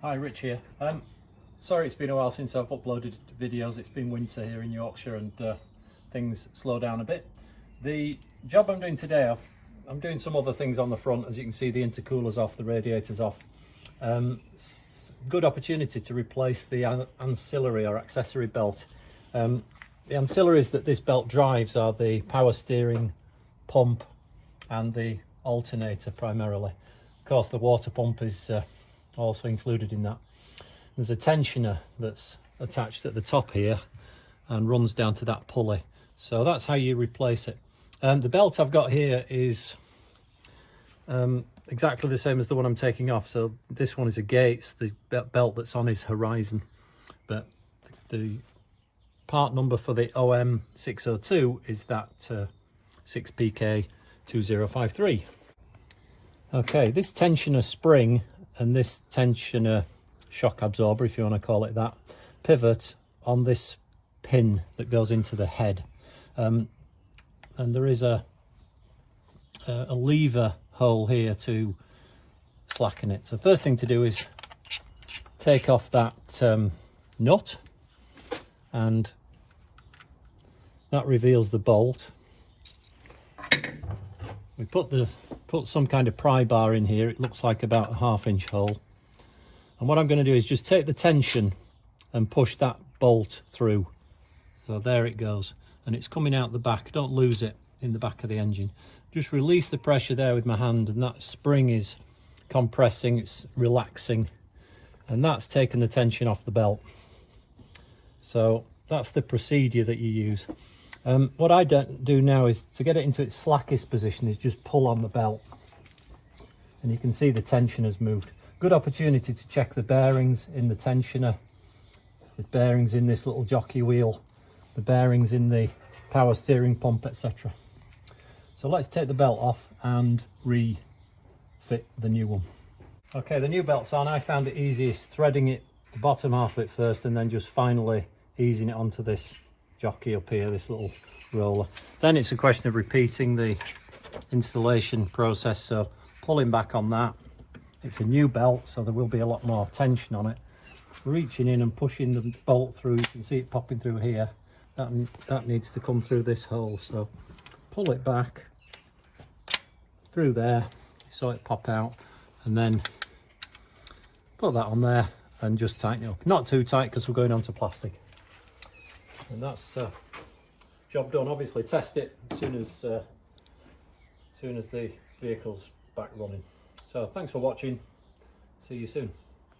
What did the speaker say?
Hi, Rich here. Sorry it's been a while since I've uploaded videos. It's been winter here in Yorkshire and things slow down a bit. The job I'm doing today, I'm doing some other things on the front. As you can see, the intercooler's off, the radiator's off. Good opportunity to replace the ancillary or accessory belt. The ancillaries that this belt drives are the power steering pump and the alternator primarily. Of course, the water pump is also included in that. There's a tensioner that's attached at the top here and runs down to that pulley. So that's how you replace it. The belt I've got here is exactly the same as the one I'm taking off. So this one is a Gates, the belt that's on his Horizon. But the part number for the OM602 is that 6PK2053. Okay, this tensioner spring and this tensioner shock absorber, if you want to call it that, pivot on this pin that goes into the head. And there is a lever hole here to slacken it. So first thing to do is take off that nut, and that reveals the bolt. We put some kind of pry bar in here. It looks like about a 1/2 inch hole. And what I'm going to do is just take the tension and push that bolt through. So there it goes. And it's coming out the back. Don't lose it in the back of the engine. Just release the pressure there with my hand, and that spring is compressing, it's relaxing. And that's taken the tension off the belt. So that's the procedure that you use. What I do now is, to get it into its slackest position, is just pull on the belt. And you can see the tension has moved. Good opportunity to check the bearings in the tensioner, the bearings in this little jockey wheel, the bearings in the power steering pump, etc. So let's take the belt off and refit the new one. Okay, the new belt's on. I found it easiest threading it, the bottom half of it first, and then just finally easing it onto this jockey up here, this little roller. Then it's a question of repeating the installation process, so pulling back on that. It's a new belt, so there will be a lot more tension on it. Reaching in and pushing the bolt through, you can see it popping through here. That needs to come through this hole, so pull it back through there, so it pop out, and then put that on there and just tighten it up. Not too tight because we're going onto plastic. And that's job done. Obviously test it as soon as the vehicle's back running. So thanks for watching. See you soon.